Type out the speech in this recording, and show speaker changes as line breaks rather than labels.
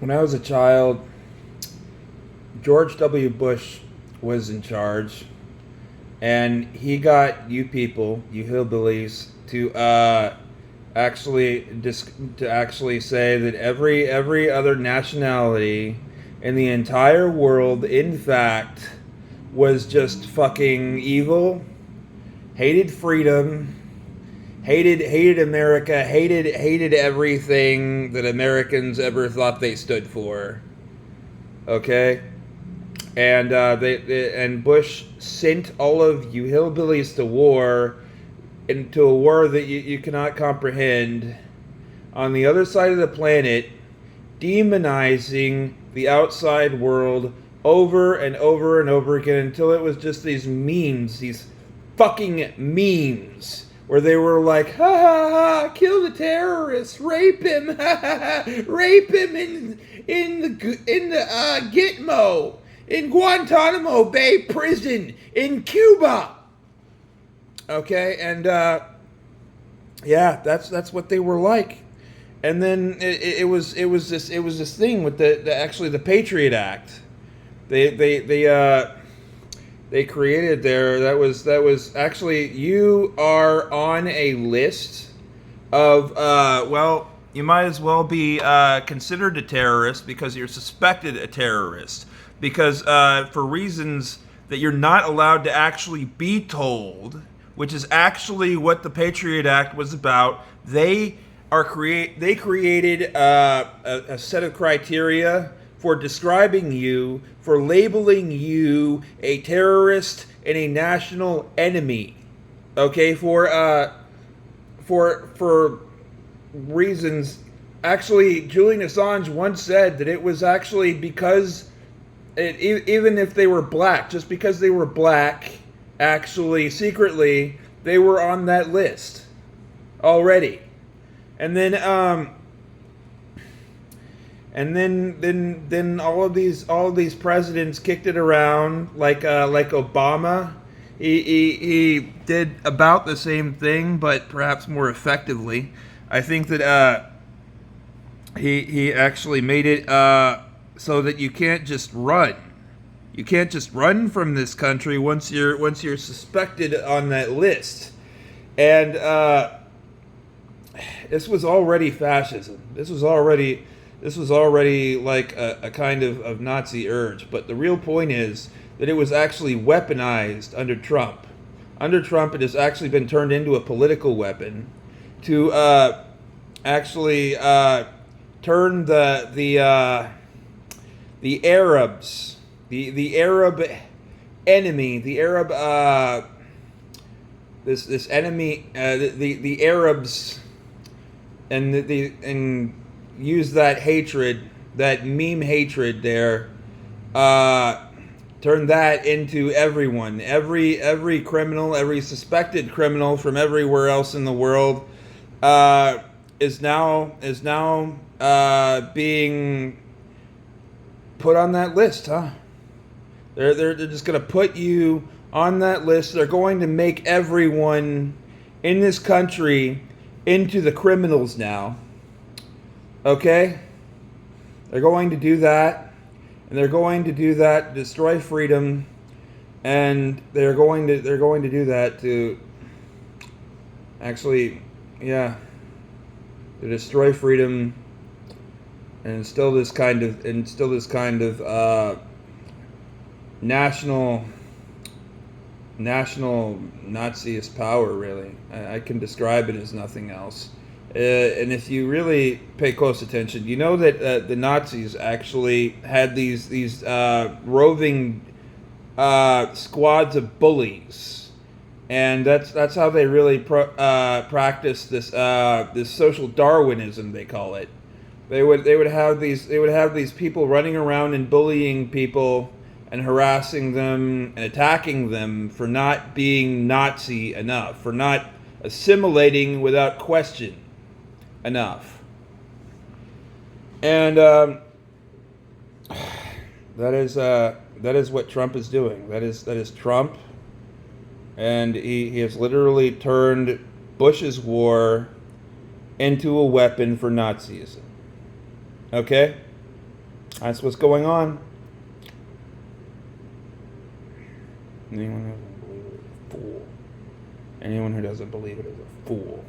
When I was a child, George W. Bush was in charge, and he got you people, you hillbillies, to actually say that every other nationality in the entire world, in fact, was just fucking evil, hated freedom, hated America, hated everything that Americans ever thought they stood for. Okay, and and Bush sent all of you hillbillies to war, into a war that you cannot comprehend, on the other side of the planet, demonizing the outside world over and over and over again until it was just these memes, these fucking memes, where they were like, ha ha ha, kill the terrorists, rape him, ha ha ha, rape him in the Gitmo, in Guantanamo Bay prison, in Cuba. Okay, and yeah, that's what they were like. And then it was this thing with the actually the Patriot Act. They created there, that was actually, you are on a list of well, you might as well be considered a terrorist because you're suspected a terrorist, because for reasons that you're not allowed to actually be told, which is actually what the Patriot Act was about. They created a set of criteria for describing you, for labeling you a terrorist and a national enemy. Okay, for reasons. Actually, Julian Assange once said that it was actually because even if they were black, just because they were black, actually secretly they were on that list already. And then then all of these presidents kicked it around, like Obama. He did about the same thing, but perhaps more effectively. I think that he actually made it so that you can't just run. You can't just run from this country once you're suspected on that list. And this was already fascism. This was already like a kind of Nazi urge. But the real point is that it was actually weaponized under Trump. Under Trump, it has actually been turned into a political weapon to actually turn the Arabs, the Arab enemy, the Arab this enemy, the Arabs, and use that hatred, that meme hatred there, turn that into everyone, every criminal, every suspected criminal from everywhere else in the world, is now being put on that list, huh? They're just gonna put you on that list. They're going to make everyone in this country into the criminals now. Okay? They're going to do that, and they're going to do that to destroy freedom, and they're going to do that to actually, yeah, to destroy freedom and instill this kind of national Naziist power. Really, I can describe it as nothing else. And if you really pay close attention, you know that the Nazis actually had these roving squads of bullies, and that's how they really practice this social Darwinism, they call it. They would have these people running around and bullying people and harassing them and attacking them for not being Nazi enough, for not assimilating without question enough. And that is what Trump is doing. That is Trump, and he has literally turned Bush's war into a weapon for Nazism. Okay? That's what's going on. Anyone who doesn't believe it is a fool. Anyone who doesn't believe it is a fool.